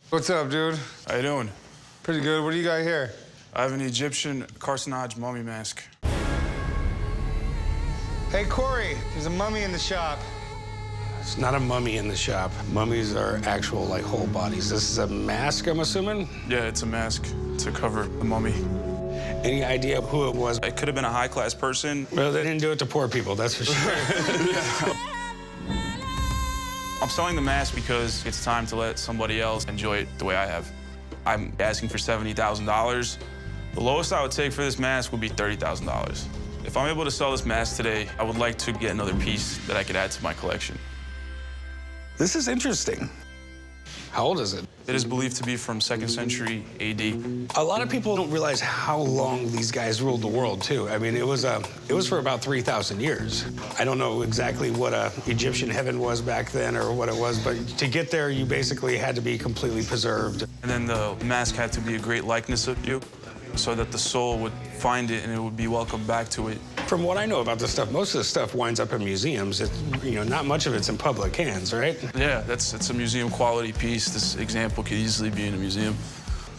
What's up, dude? How you doing? Pretty good. What do you got here? I have an Egyptian carcinage mummy mask. Hey, Corey, there's a mummy in the shop. It's not a mummy in the shop. Mummies are actual, like, whole bodies. This is a mask, I'm assuming? Yeah, it's a mask to cover the mummy. Any idea who it was? It could have been a high-class person. Well, they didn't do it to poor people, that's for sure. I'm selling the mask because it's time to let somebody else enjoy it the way I have. I'm asking for $70,000. The lowest I would take for this mask would be $30,000. If I'm able to sell this mask today, I would like to get another piece that I could add to my collection. This is interesting. How old is it? It is believed to be from 2nd century AD. A lot of people don't realize how long these guys ruled the world, too. I mean, it was for about 3,000 years. I don't know exactly what Egyptian heaven was back then or what it was, but to get there, you basically had to be completely preserved. And then the mask had to be a great likeness of you so that the soul would find it and it would be welcomed back to it. From what I know about this stuff, most of the stuff winds up in museums. Not much of it's in public hands, right? Yeah, it's a museum quality piece. This example could easily be in a museum.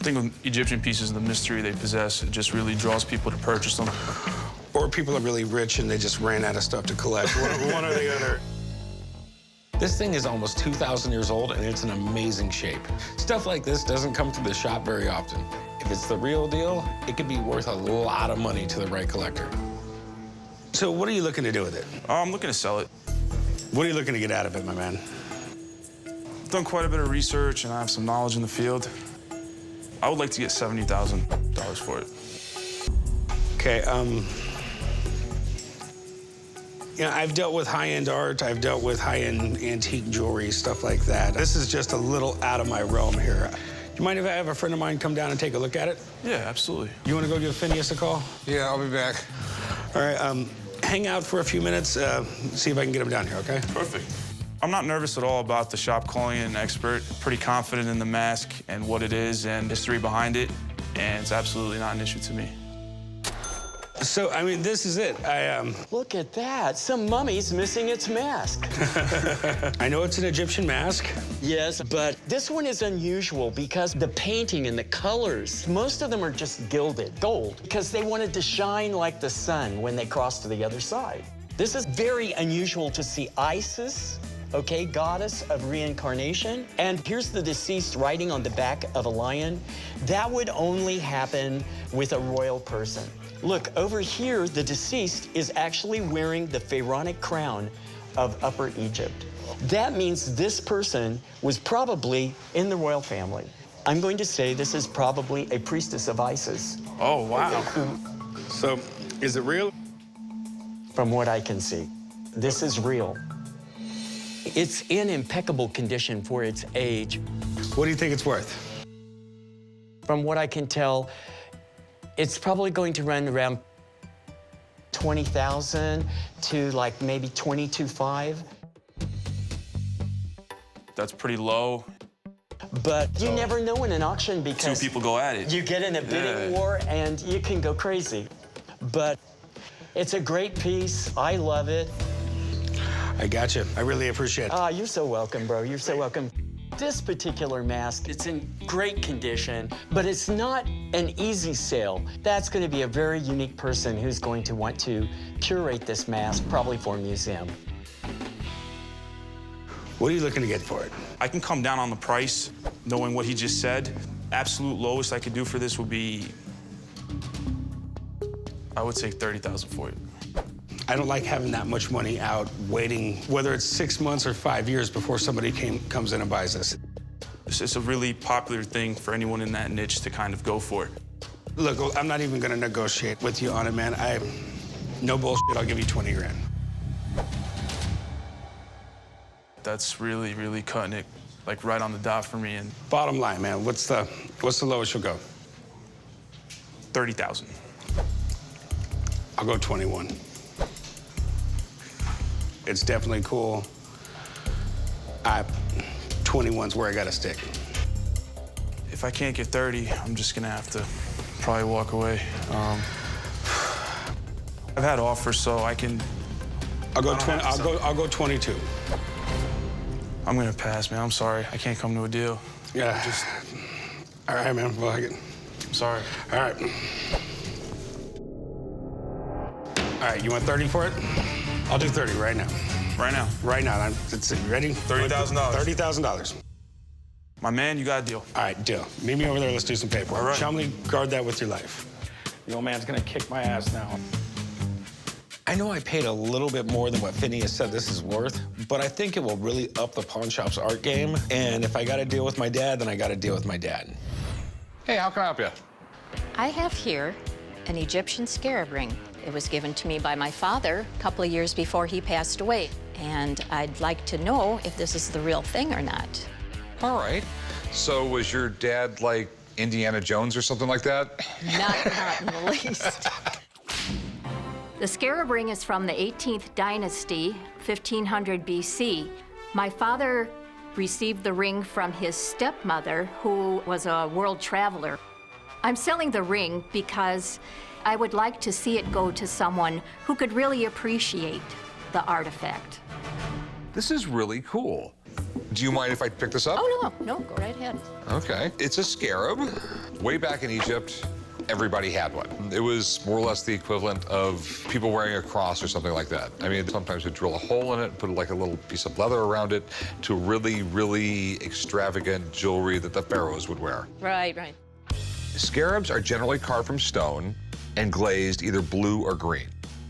I think with Egyptian pieces, the mystery they possess, it just really draws people to purchase them. Or people are really rich and they just ran out of stuff to collect. One or the other. This thing is almost 2,000 years old, and it's in amazing shape. Stuff like this doesn't come to the shop very often. If it's the real deal, it could be worth a lot of money to the right collector. So what are you looking to do with it? I'm looking to sell it. What are you looking to get out of it, my man? I've done quite a bit of research, and I have some knowledge in the field. I would like to get $70,000 for it. Okay, I've dealt with high-end art. I've dealt with high-end antique jewelry, stuff like that. This is just a little out of my realm here. Do you mind if I have a friend of mine come down and take a look at it? Yeah, absolutely. You want to go give Phineas a call? Yeah, I'll be back. All right, hang out for a few minutes, see if I can get him down here, okay? Perfect. I'm not nervous at all about the shop calling in an expert. Pretty confident in the mask and what it is and history behind it, and it's absolutely not an issue to me. So, I mean, this is it. Look at that. Some mummy's missing its mask. I know it's an Egyptian mask. Yes, but this one is unusual because the painting and the colors, most of them are just gilded gold because they wanted to shine like the sun when they crossed to the other side. This is very unusual to see Isis, okay, goddess of reincarnation. And here's the deceased riding on the back of a lion. That would only happen with a royal person. Look, over here, the deceased is actually wearing the pharaonic crown of Upper Egypt. That means this person was probably in the royal family. I'm going to say this is probably a priestess of Isis. Oh, wow. So, is it real? From what I can see, this is real. It's in impeccable condition for its age. What do you think it's worth? From what I can tell, it's probably going to run around 20,000 to like maybe 22.5. That's pretty low. But you never know in an auction because Two people go at it. you get in a bidding war and you can go crazy. But it's a great piece. I love it. I got you. I really appreciate it. Ah, you're so welcome, bro. You're so welcome. This particular mask, it's in great condition, but it's not an easy sale. That's going to be a very unique person who's going to want to curate this mask, probably for a museum. What are you looking to get for it? I can come down on the price, knowing what he just said. Absolute lowest I could do for this would be, I would say $30,000 for it. I don't like having that much money out waiting, whether it's 6 months or 5 years before somebody comes in and buys this. It's a really popular thing for anyone in that niche to kind of go for. Look, I'm not even gonna negotiate with you on it, man. No bullshit, I'll give you 20 grand. That's really, really cutting it like right on the dot for me. And Bottom line, man, what's the lowest you'll go? 30,000. I'll go 21. It's definitely cool. 21's where I gotta stick. If I can't get 30, I'm just gonna have to probably walk away. I've had offers, so I can. I'll go 22. I'm gonna pass, man. I'm sorry. I can't come to a deal. Yeah. All right, man. Well, I'm sorry. all right. All right, you want 30 for it? I'll do 30 right now. Right now. Right now. Let's see. Ready? $30,000. $30,000. My man, you got a deal. All right, deal. Meet me over there. Let's do some paperwork. All right. Chumley, guard that with your life. The old man's gonna kick my ass now. I know I paid a little bit more than what Phineas said this is worth, but I think it will really up the pawn shop's art game. And if I got to deal with my dad, then I got to deal with my dad. Hey, how can I help you? I have here an Egyptian scarab ring. It was given to me by my father a couple of years before he passed away. And I'd like to know if this is the real thing or not. All right. So was your dad like Indiana Jones or something like that? Not in the least. The scarab ring is from the 18th dynasty, 1500 BC. My father received the ring from his stepmother, who was a world traveler. I'm selling the ring because I would like to see it go to someone who could really appreciate the artifact. This is really cool. Do you mind if I pick this up? Oh, no, go right ahead. Okay. It's a scarab. Way back in Egypt, everybody had one. It was more or less the equivalent of people wearing a cross or something like that. I mean, sometimes you'd drill a hole in it, put like a little piece of leather around it to really, really extravagant jewelry that the pharaohs would wear. Right. Scarabs are generally carved from stone and glazed either blue or green.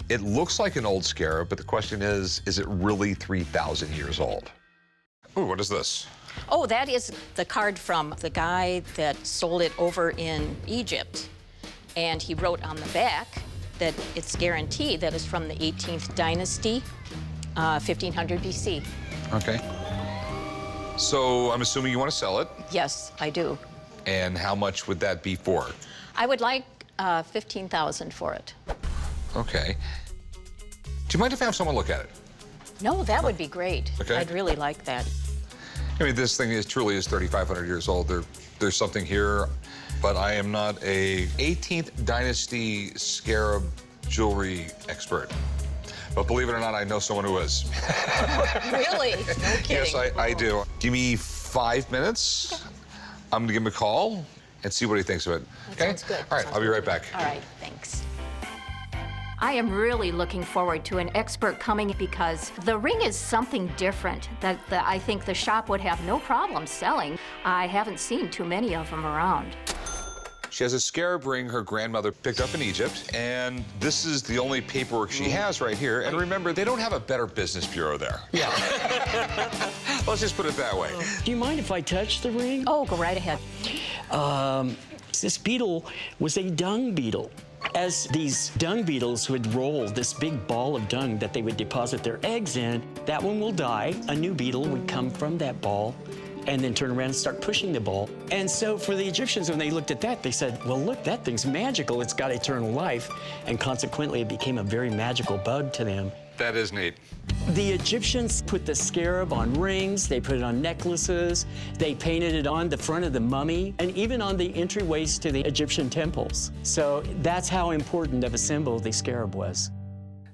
It looks like an old scarab, but the question is it really 3,000 years old? Ooh, what is this? Oh, that is the card from the guy that sold it over in Egypt. And he wrote on the back that it's guaranteed that it's from the 18th dynasty, 1500 BC. Okay. So I'm assuming you want to sell it. Yes, I do. And how much would that be for? I would like 15,000 for it. Okay. Do you mind if I have someone look at it? No, that would be great. Okay. I'd really like that. I mean, this thing truly is 3,500 years old. There's something here, but I am not a 18th dynasty scarab jewelry expert. But believe it or not, I know someone who is. Really? No kidding. Yes, I do. Give me 5 minutes. Okay. I'm gonna give him a call and see what he thinks of it. That sounds good. All right, I'll be right back. All right, thanks. I am really looking forward to an expert coming because the ring is something different that I think the shop would have no problem selling. I haven't seen too many of them around. She has a scarab ring her grandmother picked up in Egypt, and this is the only paperwork she has right here. And remember, they don't have a better business bureau there. Yeah. Let's just put it that way. Do you mind if I touch the ring? Oh, go right ahead. This beetle was a dung beetle. As these dung beetles would roll this big ball of dung that they would deposit their eggs in, that one will die. A new beetle would come from that ball and then turn around and start pushing the ball. And so for the Egyptians, when they looked at that, they said, well, look, that thing's magical. It's got eternal life. And consequently, it became a very magical bug to them. That is neat. The Egyptians put the scarab on rings, they put it on necklaces, they painted it on the front of the mummy, and even on the entryways to the Egyptian temples. So that's how important of a symbol the scarab was.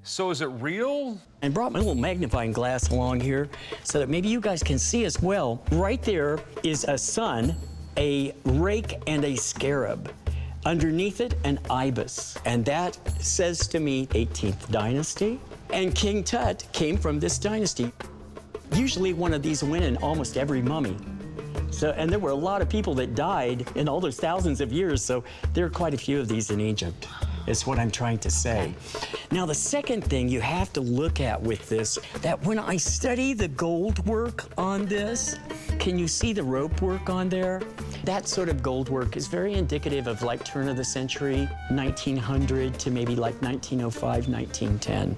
So is it real? And brought my little magnifying glass along here so that maybe you guys can see as well. Right there is a sun, a rake, and a scarab. Underneath it, an ibis. And that says to me 18th dynasty. And King Tut came from this dynasty. Usually one of these went in almost every mummy. And there were a lot of people that died in all those thousands of years, so there are quite a few of these in Egypt, is what I'm trying to say. Now, the second thing you have to look at with this, that when I study the gold work on this, can you see the rope work on there? That sort of gold work is very indicative of like turn of the century, 1900 to maybe like 1905, 1910.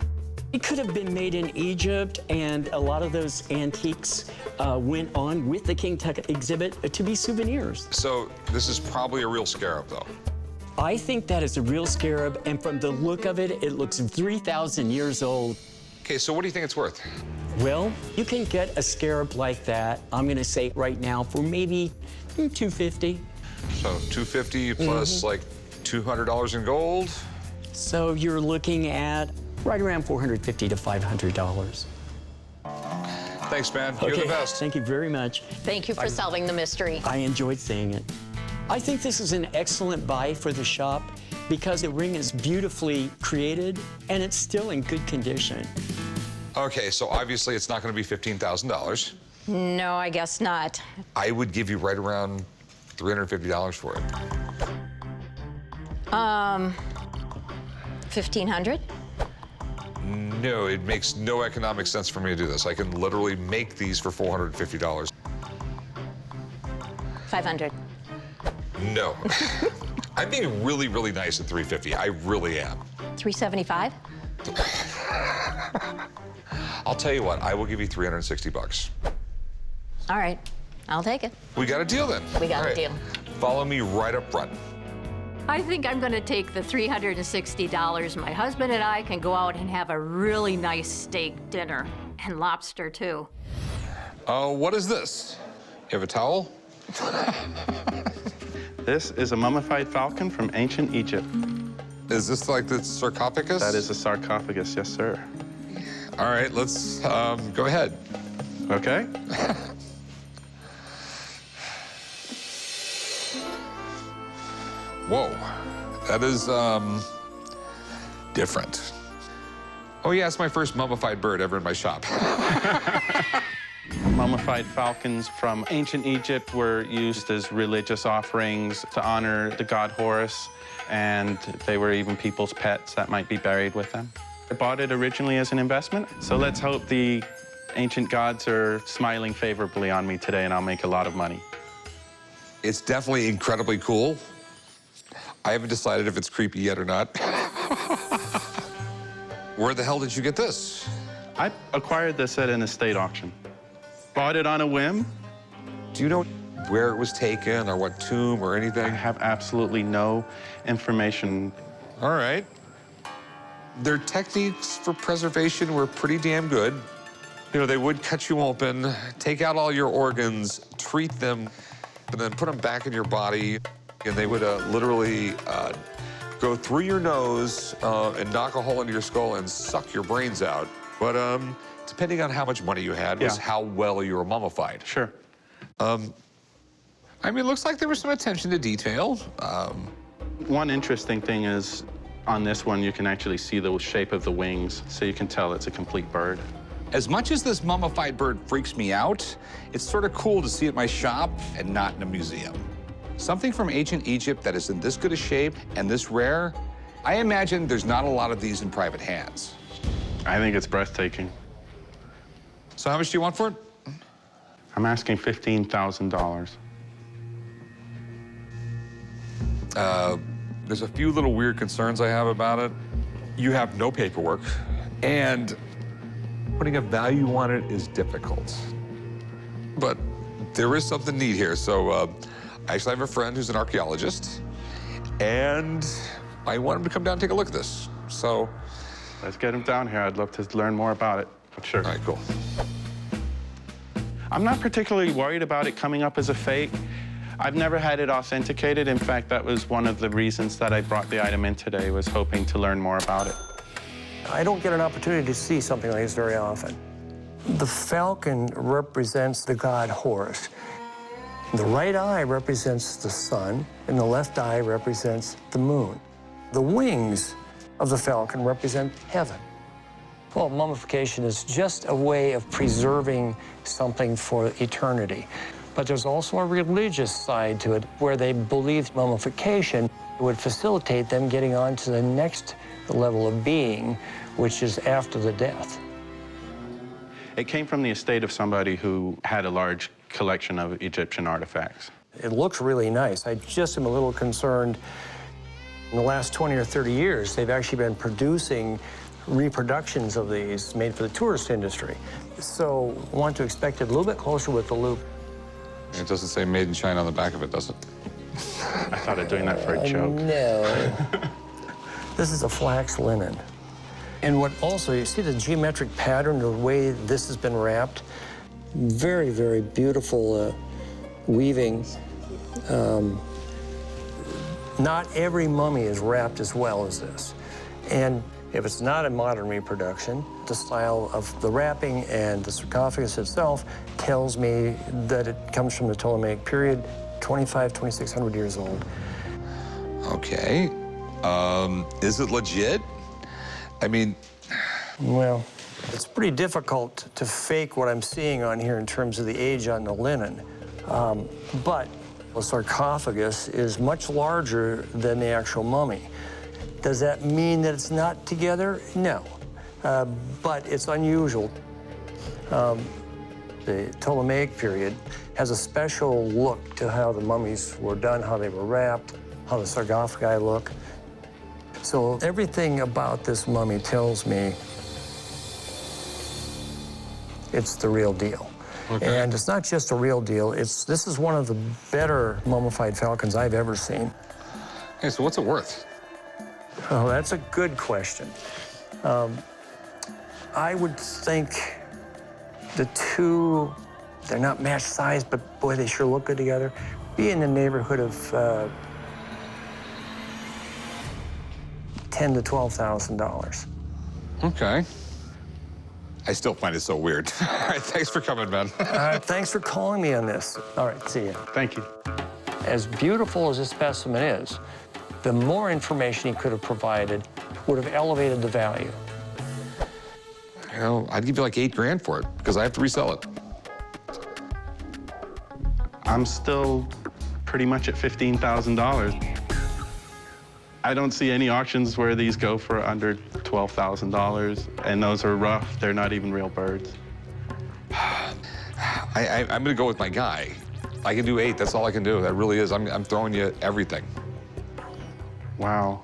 It could have been made in Egypt, and a lot of those antiques went on with the King Tut exhibit to be souvenirs. So this is probably a real scarab, though. I think that is a real scarab, and from the look of it, it looks 3,000 years old. Okay, so what do you think it's worth? Well, you can get a scarab like that, I'm gonna say right now, for maybe $250. So $250 plus like $200 in gold? So you're looking at right around $450 to $500. Thanks, man. You're the best. Thank you very much. Thank you for solving the mystery. I enjoyed seeing it. I think this is an excellent buy for the shop because the ring is beautifully created and it's still in good condition. Okay, so obviously it's not going to be $15,000. No, I guess not. I would give you right around $350 for it. 1,500? No, it makes no economic sense for me to do this. I can literally make these for $450. 500. No. I'm being really, really nice at $350. I really am. 375? I'll tell you what, I will give you $360. All right, I'll take it. We got a deal then. We got All a deal. Follow me right up front. I think I'm gonna take the $360. My husband and I can go out and have a really nice steak dinner, and lobster too. What is this? You have a towel? This is a mummified falcon from ancient Egypt. Is this like the sarcophagus? That is a sarcophagus, yes, sir. All right, let's go ahead. Okay? Whoa, that is different. Oh yeah, it's my first mummified bird ever in my shop. Mummified falcons from ancient Egypt were used as religious offerings to honor the god Horus, and they were even people's pets that might be buried with them. I bought it originally as an investment, so let's hope the ancient gods are smiling favorably on me today and I'll make a lot of money. It's definitely incredibly cool. I haven't decided if it's creepy yet or not. Where the hell did you get this? I acquired this at an estate auction. Bought it on a whim. Do you know where it was taken or what tomb or I anything? have absolutely no information. All right. Their techniques for preservation were pretty damn good. You know, they would cut you open, take out all your organs, treat them, and then put them back in your body. And they would literally go through your nose and knock a hole into your skull and suck your brains out. But depending on how much money you had was how well you were mummified. Sure. I mean, it looks like there was some attention to detail. One interesting thing is, on this one, you can actually see the shape of the wings, so you can tell it's a complete bird. As much as this mummified bird freaks me out, it's sort of cool to see it at my shop and not in a museum. Something from ancient Egypt that is in this good a shape and this rare, I imagine there's not a lot of these in private hands. I think it's breathtaking. So how much do you want for it? I'm asking $15,000. There's a few little weird concerns I have about it. You have no paperwork, and putting a value on it is difficult. But there is something neat here. So I actually have a friend who's an archaeologist, and I want him to come down and take a look at this. So, Let's get him down here. I'd love to learn more about it. Sure. all right, cool. I'm not particularly worried about it coming up as a fake. I've never had it authenticated. In fact, that was one of the reasons that I brought the item in today, was hoping to learn more about it. I don't get an opportunity to see something like this very often. The falcon represents the god Horus. The right eye represents the sun, and the left eye represents the moon. The wings of the falcon represent heaven. Well, mummification is just a way of preserving something for eternity. But there's also a religious side to it, where they believed mummification would facilitate them getting on to the next level of being, which is after the death. It came from the estate of somebody who had a large collection of Egyptian artifacts. It looks really nice. I just am a little concerned. In the last 20 or 30 years, they've actually been producing reproductions of these made for the tourist industry. So I want to expect it a little bit closer with the loop. It doesn't say made in China on the back of it, does it? I thought of doing that for a joke. No. This is a flax linen. And what also, you see the geometric pattern, the way this has been wrapped? Very, very beautiful weaving. Not every mummy is wrapped as well as this. And If it's not a modern reproduction, the style of the wrapping and the sarcophagus itself tells me that it comes from the Ptolemaic period, 2,600 years old. Okay. Is it legit? I mean, Well, it's pretty difficult to fake what I'm seeing on here in terms of the age on the linen. But the sarcophagus is much larger than the actual mummy. Does that mean that it's not together? No, but it's unusual. The Ptolemaic period has a special look to how the mummies were done, how they were wrapped, how the sarcophagi look. So everything about this mummy tells me it's the real deal. Okay. And it's not just a real deal, this is one of the better mummified falcons I've ever seen. hey, so what's it worth? Oh, that's a good question. I would think the two, they're not match size, but boy, they sure look good together, be in the neighborhood of $10,000 to $12,000. Okay. I still find it so weird. All right, thanks for coming, man. Thanks for calling me on this. All right, see you. Thank you. As beautiful as this specimen is, the more information he could have provided would have elevated the value. You know, I'd give you like 8 grand for it because I have to resell it. I'm still pretty much at $15,000. I don't see any auctions where these go for under $12,000, and those are rough. They're not even real birds. I'm gonna go with my guy. I can do 8, that's all I can do. That really is, I'm throwing you everything. Wow.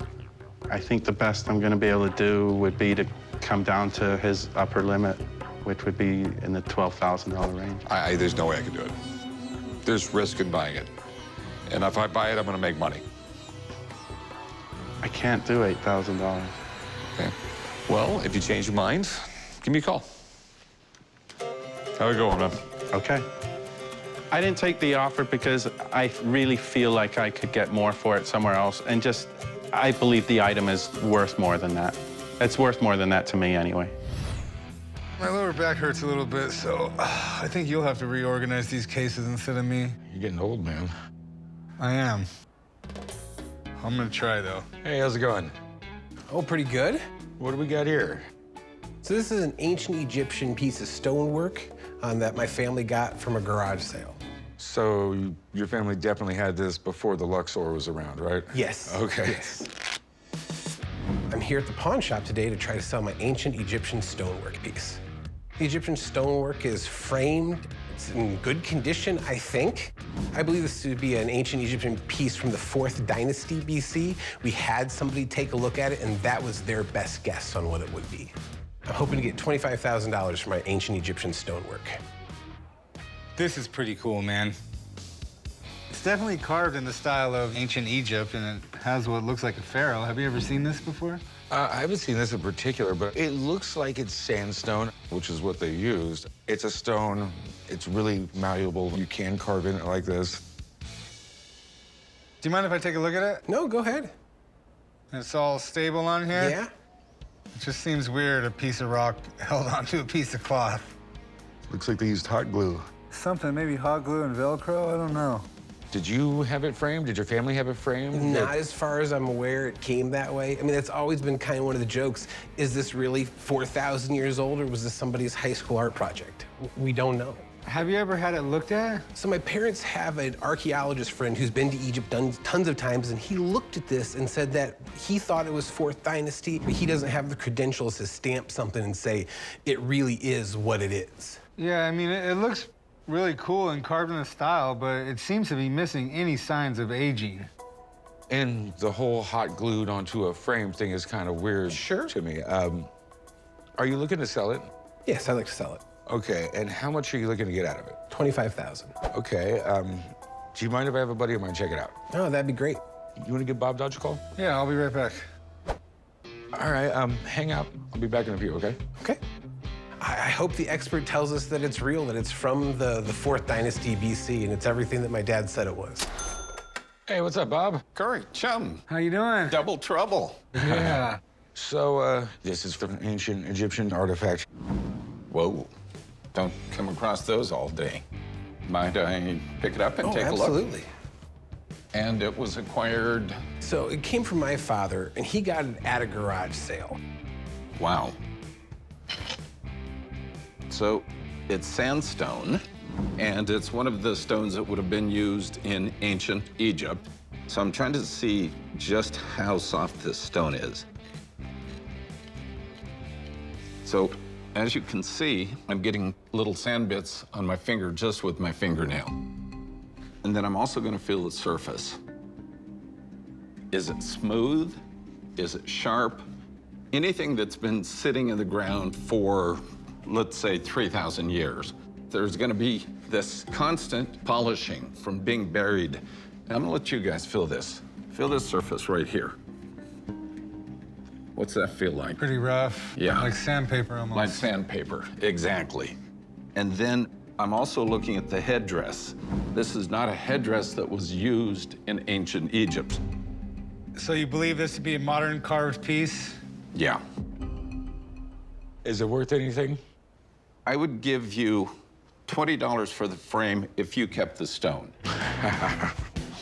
I think the best I'm gonna be able to do would be to come down to his upper limit, which would be in the $12,000 range. There's no way I can do it. There's risk in buying it. And if I buy it, I'm gonna make money. I can't do $8,000. Okay. Well, if you change your mind, give me a call. How we going, man? Okay. I didn't take the offer because I really feel like I could get more for it somewhere else, and just, I believe the item is worth more than that. It's worth more than that to me anyway. My lower back hurts a little bit, so I think you'll have to reorganize these cases instead of me. You're getting old, man. I am. I'm gonna try, though. Hey, how's it going? Oh, pretty good. What do we got here? So this is an ancient Egyptian piece of stonework that my family got from a garage sale. So your family definitely had this before the Luxor was around, right? Yes. Okay. Yes. I'm here at the pawn shop today to try to sell my ancient Egyptian stonework piece. The Egyptian stonework is framed. It's in good condition, I think. I believe this to be an ancient Egyptian piece from the 4th dynasty BC. We had somebody take a look at it, and that was their best guess on what it would be. I'm hoping to get $25,000 for my ancient Egyptian stonework. This is pretty cool, man. It's definitely carved in the style of ancient Egypt, and it has what looks like a pharaoh. Have you ever seen this before? I haven't seen this in particular, but it looks like it's sandstone, which is what they used. It's a stone. It's really malleable. You can carve in it like this. Do you mind if I take a look at it? No, go ahead. It's all stable on here? Yeah? It just seems weird, a piece of rock held onto a piece of cloth. Looks like they used hot glue. Something, maybe hot glue and Velcro, I don't know. Did you have it framed? Did your family have it framed? Not as far as I'm aware, it came that way. I mean, that's always been kind of one of the jokes. Is this really 4,000 years old, or was this somebody's high school art project? We don't know. Have you ever had it looked at? So my parents have an archaeologist friend who's been to Egypt tons of times, and he looked at this and said that he thought it was 4th dynasty, but he doesn't have the credentials to stamp something and say it really is what it is. Yeah, I mean, it looks really cool and carved in a style, but it seems to be missing any signs of aging. And the whole hot glued onto a frame thing is kind of weird Sure. to me. Are you looking to sell it? Yes, I'd like to sell it. Okay, and how much are you looking to get out of it? $25,000. Okay, do you mind if I have a buddy of mine check it out? Oh, that'd be great. You want to give Bob Dodge a call? Yeah, I'll be right back. All right, hang out. I'll be back in a few, okay? Okay. I hope the expert tells us that it's real, that it's from the 4th dynasty BC, and it's everything that my dad said it was. Hey, what's up, Bob? Corey, chum, How you doing? double trouble. Yeah. So, this is from ancient Egyptian artifact. Whoa. Don't come across those all day. Mind I pick it up and take a look? Absolutely. And it was acquired. So it came from my father, and he got it at a garage sale. Wow. So it's sandstone, and it's one of the stones that would have been used in ancient Egypt. So I'm trying to see just how soft this stone is. So as you can see, I'm getting little sand bits on my finger just with my fingernail. And then I'm also going to feel the surface. Is it smooth? Is it sharp? Anything that's been sitting in the ground for, let's say, 3,000 years, there's going to be this constant polishing from being buried. And I'm going to let you guys feel this. Feel this surface right here. What's that feel like? Pretty rough. Yeah. Like sandpaper almost. Like sandpaper, exactly. And then I'm also looking at the headdress. This is not a headdress that was used in ancient Egypt. So you believe this to be a modern carved piece? Yeah. Is it worth anything? I would give you $20 for the frame if you kept the stone.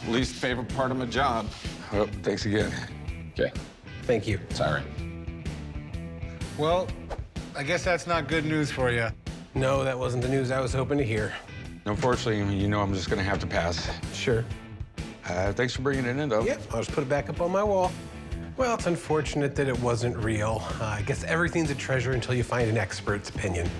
Least favorite part of my job. Oh, thanks again. Okay. Thank you. Sorry. Well, I guess that's not good news for you. No, that wasn't the news I was hoping to hear. Unfortunately, you know I'm just gonna have to pass. Sure. Thanks for bringing it in, though. Yep, I'll just put it back up on my wall. Well, it's unfortunate that it wasn't real. I guess everything's a treasure until you find an expert's opinion.